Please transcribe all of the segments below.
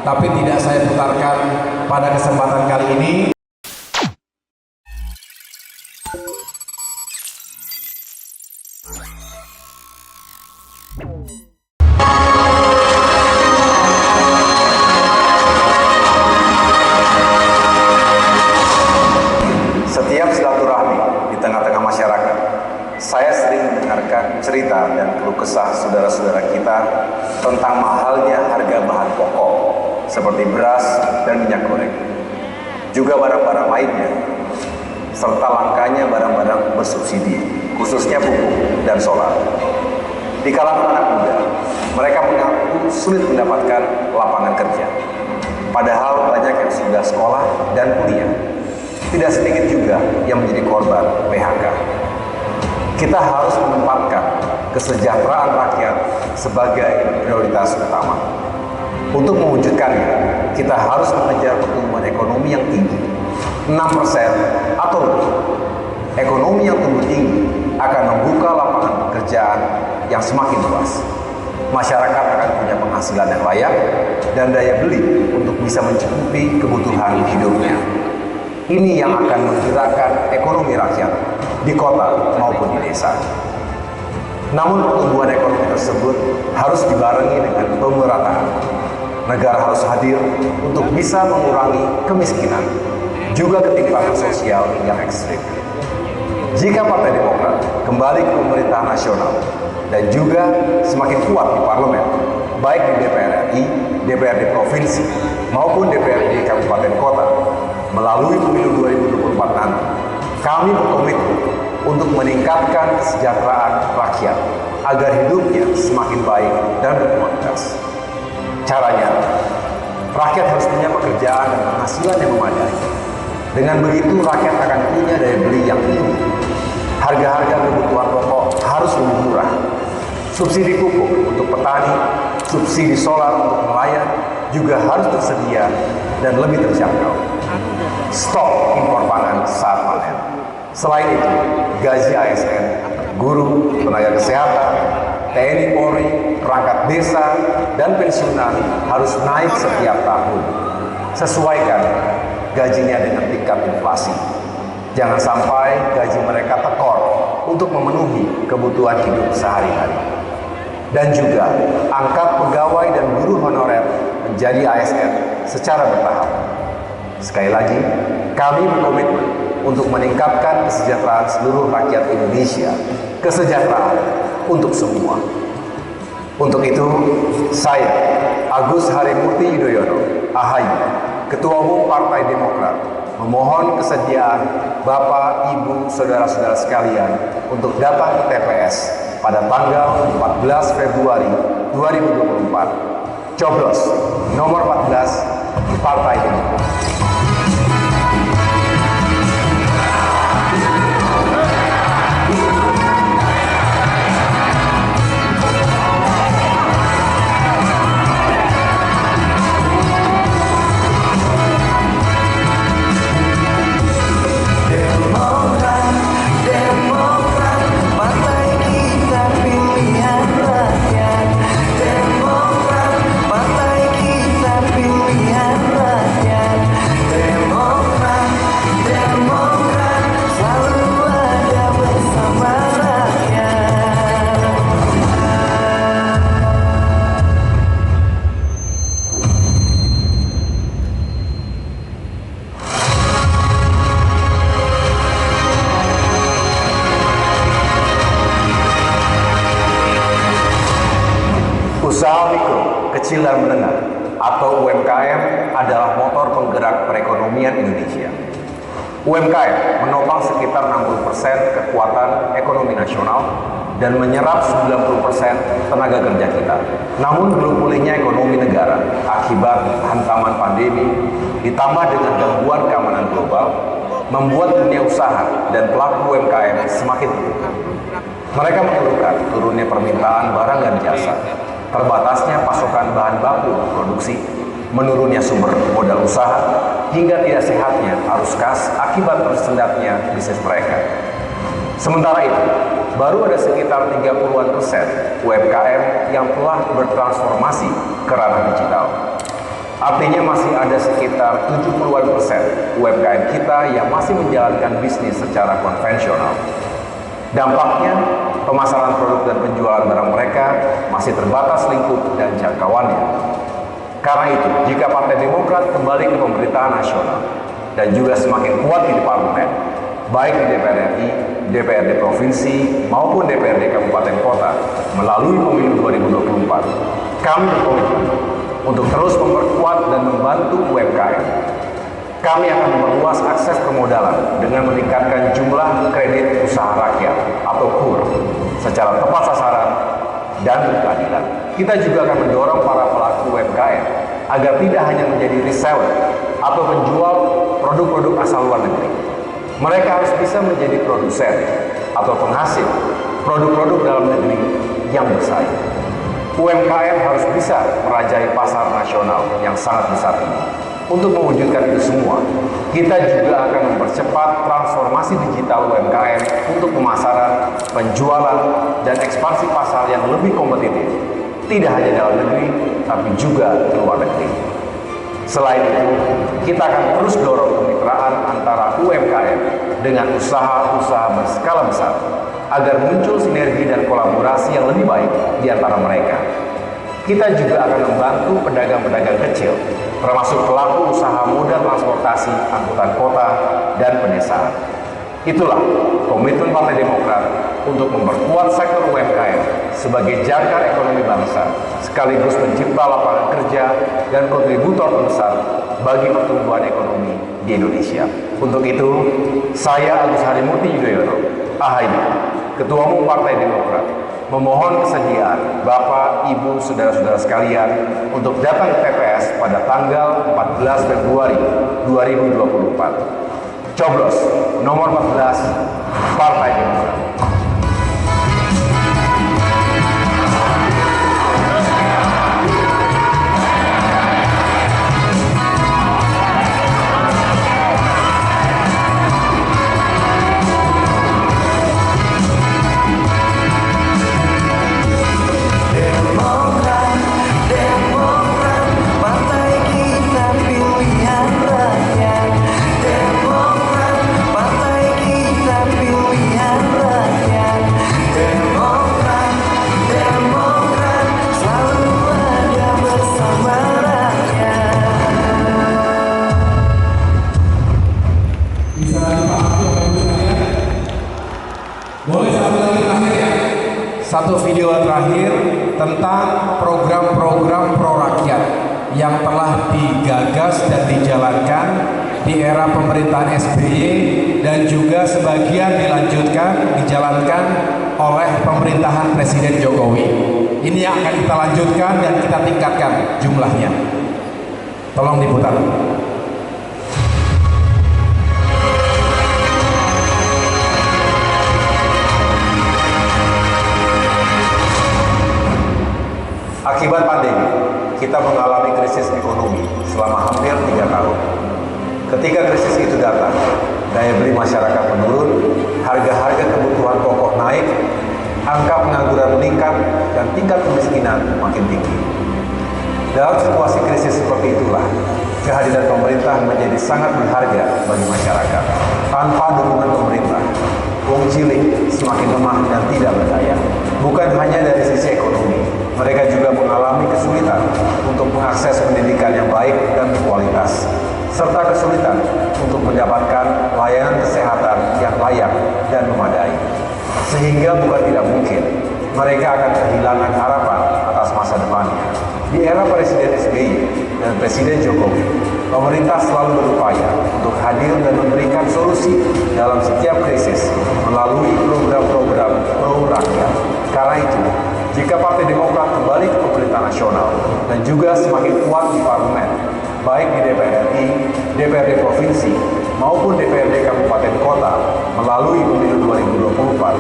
tapi tidak saya putarkan pada kesempatan kali ini. Setiap silaturahmi di tengah-tengah masyarakat, saya sering mendengarkan cerita dan keluh kesah saudara-saudara kita tentang mahalnya harga bahan pokok seperti beras dan minyak goreng, juga barang-barang lainnya, serta langkanya barang-barang bersubsidi, khususnya pupuk dan solar. Di kalangan anak muda, mereka mengaku sulit mendapatkan lapangan kerja, padahal banyak yang sudah sekolah dan kuliah. Tidak sedikit juga yang menjadi korban PHK. Kita harus menempatkan kesejahteraan rakyat sebagai prioritas utama. Untuk mewujudkannya, kita harus mengejar pertumbuhan ekonomi yang tinggi, 6% atau lebih. Ekonomi yang tumbuh tinggi akan membuka lapangan pekerjaan yang semakin luas. Masyarakat akan punya penghasilan yang layak dan daya beli untuk bisa mencukupi kebutuhan hidupnya. Ini yang akan menggerakkan ekonomi rakyat di kota maupun di desa. Namun pertumbuhan ekonomi tersebut harus dibarengi dengan pemerataan. Negara harus hadir untuk bisa mengurangi kemiskinan, juga ketimpangan sosial yang ekstrim. Jika Partai Demokrat kembali ke pemerintahan nasional dan juga semakin kuat di parlemen, baik di DPR RI, DPRD provinsi, maupun DPRD kabupaten kota, melalui pemilu 2024 nanti, kami berkomitmen untuk meningkatkan kesejahteraan rakyat agar hidupnya semakin baik dan berkualitas. Caranya, rakyat harus punya pekerjaan dan penghasilan yang memadai. Dengan begitu, rakyat akan punya daya beli yang tinggi. Harga-harga kebutuhan pokok harus lebih murah. Subsidi pupuk untuk petani, subsidi solar untuk nelayan juga harus tersedia dan lebih terjangkau. Stop impor pangan saat panen. Selain itu, gaji ASN, guru, tenaga kesehatan, TNI Polri, perangkat desa, dan pensiunan harus naik setiap tahun. Sesuaikan gajinya dengan tingkat inflasi. Jangan sampai gaji mereka tekor untuk memenuhi kebutuhan hidup sehari-hari. Dan juga angkat pegawai dan guru honorer menjadi ASN secara bertahap. Sekali lagi, kami berkomitmen untuk meningkatkan kesejahteraan seluruh rakyat Indonesia, kesejahteraan untuk semua. Untuk itu, saya, Agus Harimurti Yudhoyono, AHY, Ketua Umum Partai Demokrat, memohon kesediaan Bapak, Ibu, Saudara-saudara sekalian untuk datang ke TPS pada tanggal 14 Februari 2024. Coblos nomor 14 Partai Demokrat. Usaha mikro, kecil dan menengah atau UMKM adalah motor penggerak perekonomian Indonesia. UMKM menopang sekitar 60% kekuatan ekonomi nasional dan menyerap 90% tenaga kerja kita. Namun belum pulihnya ekonomi negara akibat hantaman pandemi ditambah dengan gangguan keamanan global membuat dunia usaha dan pelaku UMKM semakin terpuruk. Mereka mengeluhkan turunnya permintaan barang dan jasa, terbatasnya pasokan bahan baku produksi, menurunnya sumber modal usaha, hingga tidak sehatnya arus kas akibat tersendatnya bisnis mereka. Sementara itu, baru ada sekitar 30% UMKM yang telah bertransformasi ke ranah digital. Artinya masih ada sekitar 70% UMKM kita yang masih menjalankan bisnis secara konvensional. Dampaknya, pemasaran produk dan penjualan barang mereka masih terbatas lingkup dan jangkauannya. Karena itu, jika Partai Demokrat kembali ke pemerintahan nasional dan juga semakin kuat di parlemen, baik di DPR RI, DPRD provinsi, maupun DPRD kabupaten kota melalui pemilu 2024, kami berkomitmen untuk terus memperkuat dan membantu UMKM. Kami akan memperluas akses permodalan dengan meningkatkan jumlah kredit usaha rakyat atau KUR secara tepat sasaran dan berkeadilan. Kita juga akan mendorong para pelaku UMKM agar tidak hanya menjadi reseller atau penjual produk-produk asal luar negeri. Mereka harus bisa menjadi produsen atau penghasil produk-produk dalam negeri yang bersaing. UMKM harus bisa merajai pasar nasional yang sangat besar ini. Untuk mewujudkan itu semua, kita juga akan mempercepat transformasi digital UMKM untuk pemasaran, penjualan, dan ekspansi pasar yang lebih kompetitif. Tidak hanya dalam negeri, tapi juga di luar negeri. Selain itu, kita akan terus dorong kemitraan antara UMKM dengan usaha-usaha berskala besar agar muncul sinergi dan kolaborasi yang lebih baik di antara mereka. Kita juga akan membantu pedagang-pedagang kecil, termasuk pelaku usaha moda transportasi, angkutan kota, dan pedesaan. Itulah komitmen Partai Demokrat untuk memperkuat sektor UMKM sebagai jangkar ekonomi bangsa, sekaligus mencipta lapangan kerja dan kontributor terbesar bagi pertumbuhan ekonomi di Indonesia. Untuk itu, saya Agus Harimurti Yudhoyono, AHY, Ketua Umum Partai Demokrat, memohon kesediaan Bapak, Ibu, Saudara-saudara sekalian untuk datang ke TPS pada tanggal 14 Februari 2024. Coblos nomor 14 Partai Demokrat. Satu video terakhir tentang program-program pro-rakyat yang telah digagas dan dijalankan di era pemerintahan SBY dan juga sebagian dijalankan oleh pemerintahan Presiden Jokowi. Ini yang akan kita lanjutkan dan kita tingkatkan jumlahnya. Tolong diputar. Akibat pandemi, kita mengalami krisis ekonomi selama hampir 3 tahun. Ketika krisis itu datang, daya beli masyarakat menurun, harga-harga kebutuhan pokok naik, angka pengangguran meningkat, dan tingkat kemiskinan makin tinggi. Dalam situasi krisis seperti itulah, kehadiran pemerintah menjadi sangat berharga bagi masyarakat. Tanpa dukungan pemerintah, wong cilik semakin lemah dan tidak berdaya. Bukan hanya dari sisi ekonomi, mereka juga mengalami kesulitan untuk mengakses pendidikan yang baik dan berkualitas, serta kesulitan untuk mendapatkan layanan kesehatan yang layak dan memadai. Sehingga bukan tidak mungkin mereka akan kehilangan harapan atas masa depannya. Di era Presiden SBY dan Presiden Jokowi, pemerintah selalu berupaya untuk hadir dan memberikan solusi dalam setiap krisis melalui program-program pro-rakyat. Karena itu, jika Partai Demokrat kembali ke pemerintah nasional dan juga semakin kuat di parlemen, baik di DPR RI, DPRD provinsi, maupun DPRD kabupaten kota melalui pemilu 2024,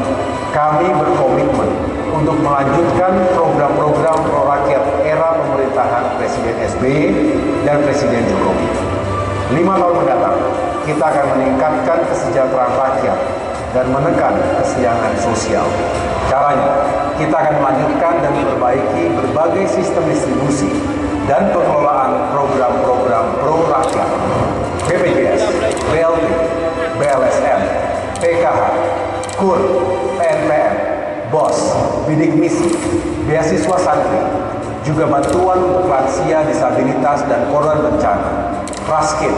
kami berkomitmen untuk melanjutkan program-program pro-rakyat era pemerintahan Presiden SBY dan Presiden Jokowi. 5 tahun mendatang, kita akan meningkatkan kesejahteraan rakyat dan menekan kesenjangan sosial. Caranya, kita akan melanjutkan dan memperbaiki berbagai sistem distribusi, dan pengelolaan program-program pro rakyat, BPJS, BLT, BLSM, PKH, KUR, PNPM, BOS, bidik misi, beasiswa santri, juga bantuan untuk lansia, disabilitas, dan korban bencana, Raskin,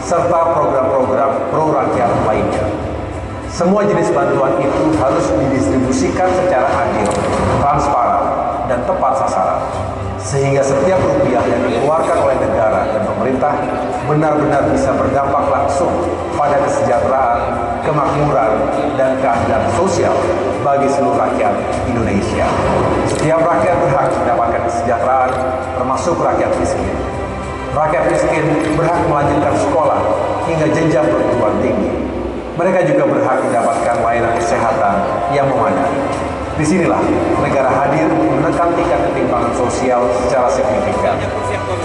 serta program-program pro rakyat lainnya. Semua jenis bantuan itu harus didistribusikan secara adil, transparan, dan tepat sasaran, sehingga setiap rupiah yang dikeluarkan oleh negara dan pemerintah benar-benar bisa berdampak langsung pada kesejahteraan, kemakmuran, dan keadilan sosial bagi seluruh rakyat Indonesia. Setiap rakyat berhak mendapatkan kesejahteraan, termasuk rakyat miskin. Rakyat miskin berhak melanjutkan sekolah hingga jenjang perguruan tinggi. Mereka juga berhak mendapatkan layanan kesehatan yang memadai. Disinilah negara hadir menekan tingkat ketimpangan sosial secara signifikan.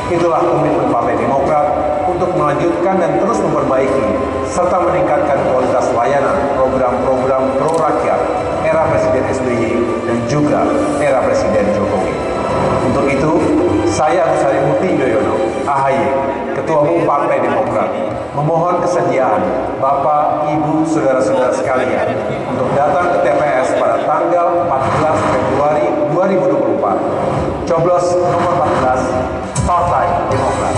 Itulah komitmen Partai Demokrat untuk melanjutkan dan terus memperbaiki serta meningkatkan kualitas layanan program-program pro rakyat era Presiden SBY dan juga era Presiden Jokowi. Untuk itu, saya Agus Harimurti Yudhoyono, AHY, Ketua Umum Partai Demokrat, memohon kesediaan Bapak, Ibu, Saudara-saudara sekalian untuk datang ke TPS pada tanggal 14 Februari 2024. Coblos nomor 14, Partai Demokrat.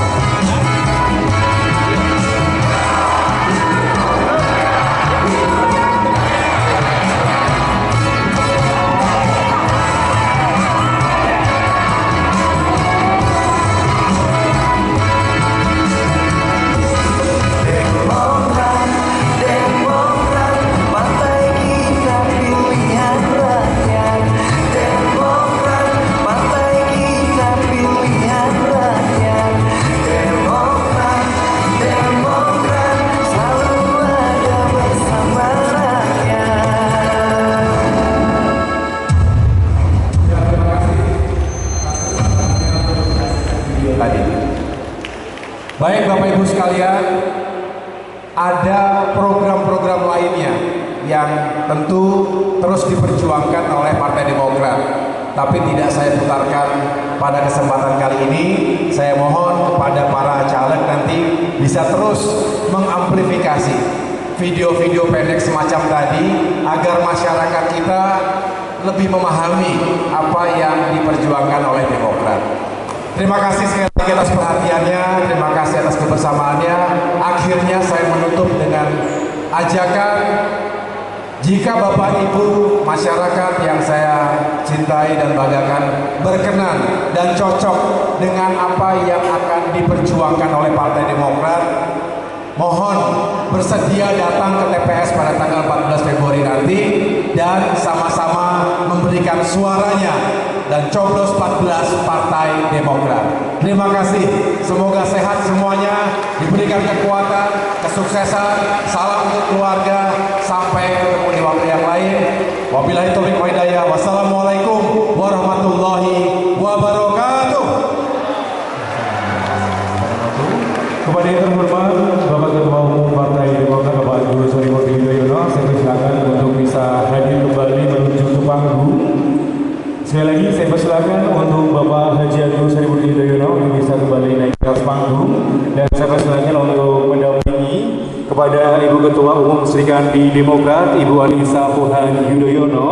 Baik Bapak Ibu sekalian, ada program-program lainnya yang tentu terus diperjuangkan oleh Partai Demokrat, tapi tidak saya putarkan pada kesempatan kali ini. Saya mohon kepada para caleg nanti bisa terus mengamplifikasi video-video pendek semacam tadi agar masyarakat kita lebih memahami apa yang diperjuangkan oleh Demokrat. Terima kasih sekali lagi atas perhatiannya, terima kasih atas kebersamaannya. Akhirnya saya menutup dengan ajakan, jika Bapak Ibu masyarakat yang saya cintai dan banggakan berkenan dan cocok dengan apa yang akan diperjuangkan oleh Partai Demokrat, mohon bersedia datang ke TPS pada tanggal 14 Februari nanti dan sama-sama memberikan suaranya dan coblos 14 Partai Demokrat. Terima kasih, semoga sehat semuanya, diberikan kekuatan, kesuksesan, salam untuk keluarga, sampai ketemu di waktu yang lain. Wabillahi taufiq wal hidayah. Wassalamualaikum warahmatullahi wabarakatuh. Kepada yang terhormat Bapak Ketua Umum Partai Demokrat Bapak Agus Harimurti Yudhoyono, saya persilakan untuk bisa hadir kembali menuju ke panggung. Sekali lagi saya persilakan untuk Bapak Haji Agus Harimurti Yudhoyono untuk bisa kembali naik ke atas panggung, dan saya persilakan untuk mendampingi kepada Ibu Ketua Umum Serikandi Demokrat Ibu Anissa Pohan Yudhoyono,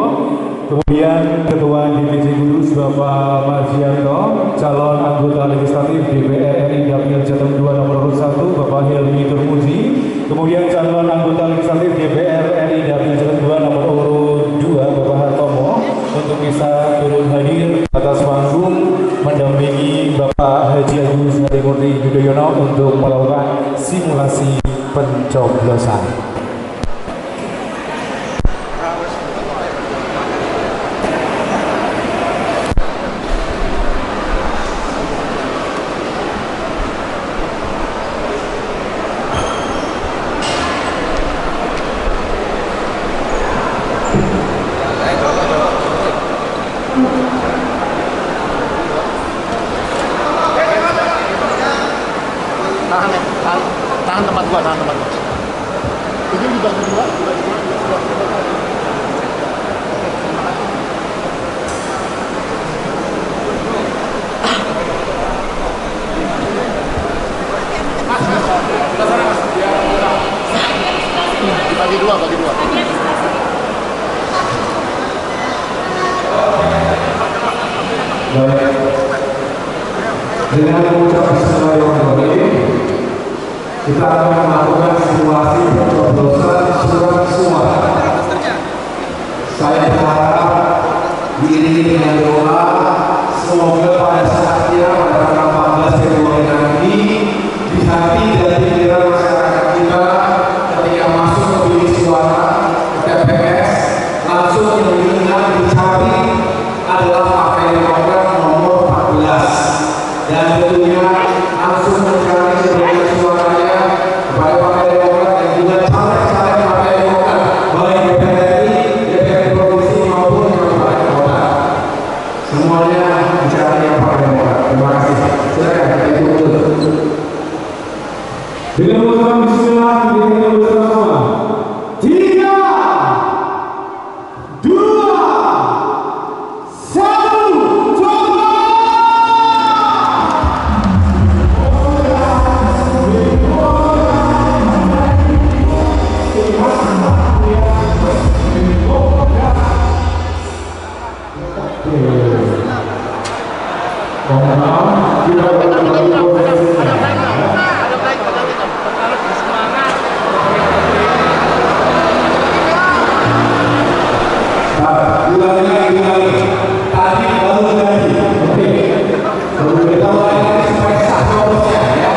kemudian Ketua DPC Kudus Bapak Marzianto, calon anggota legislatif DPR RI Dapil Jateng 2 nomor 1 Bapak Helmi Turmuzi, kemudian calon anggota legislatif DPR RI Dapil Jateng 2 nomor urut 2 Bapak Hartomo, untuk bisa turun hadir atas panggung mendampingi Bapak Haji Agus Harimurti Yudhoyono untuk melakukan simulasi pencoblosan. Tahan tempat gua. Ini dibagi dua. Dibagi dua, bagi dua. Baik. Dengan mengucap bismillahirrahmanirrahim, kita akan melakukan simulasi pencoblosan surat suara. Saya berharap diiringi dengan doa, semoga pada saatnya pada tanggal 14 Februari nanti di hati dan pikiran masyarakat kita ketika masuk ke bilik suara ke TPS langsung yang diingat dicari adalah Partai Demokrat nomor 14 dan tentunya langsung mencari perolehan suaranya kepada Partai Demokrat dan juga caleg-caleg Partai Demokrat baik DPR RI, DPR provinsi maupun kabupaten kota. Semuanya mencari yang Partai Demokrat. Terima kasih. Silakan kita tutup. Dengan mengucapkan bismillah, kita bersama-sama. 3, 2, 1, coba! Mohon maaf, kita ulangi. Tadi baru tadi. Oke. Kalau kita mulai supaya sah jawabannya ya.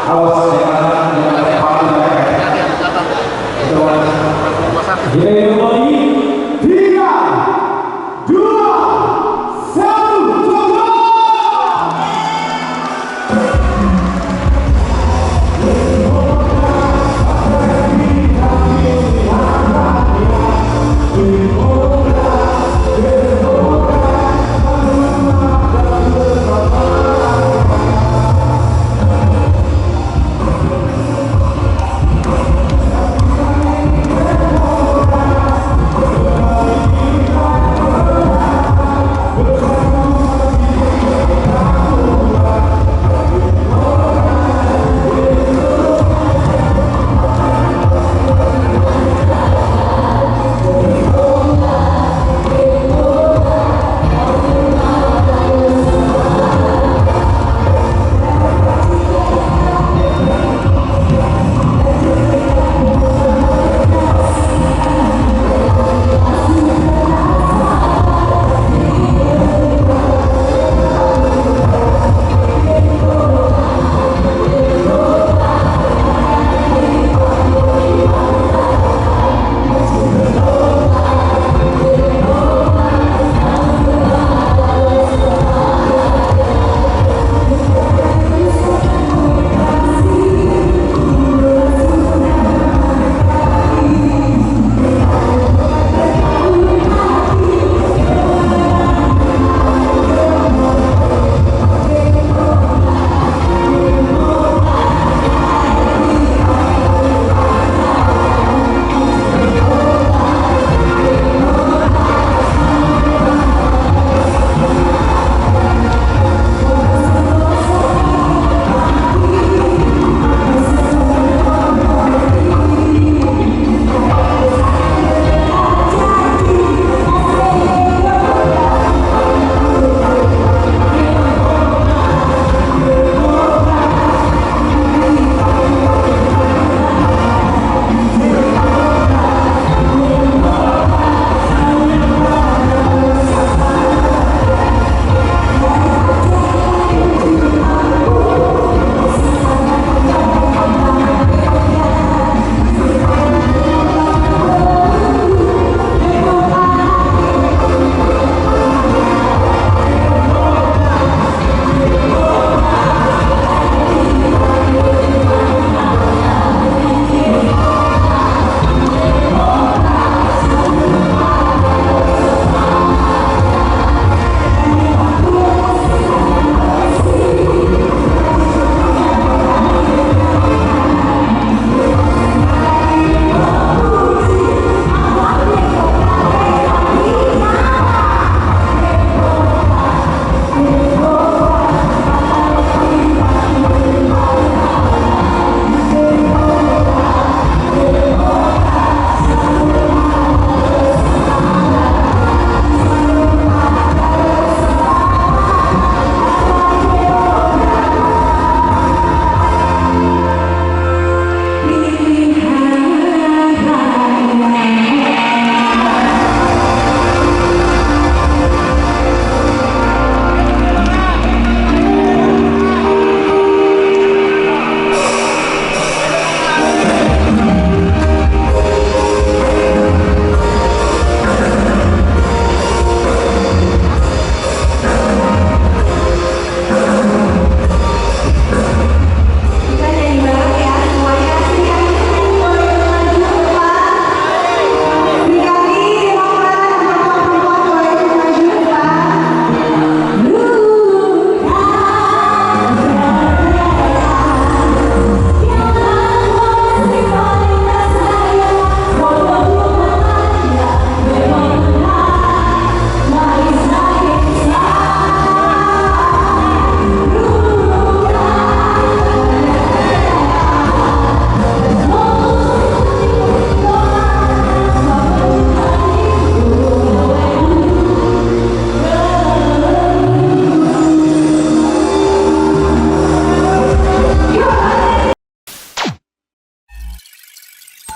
Awas jangan paham ya. Kita yang lagi 3, 2, 1, coba!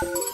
you.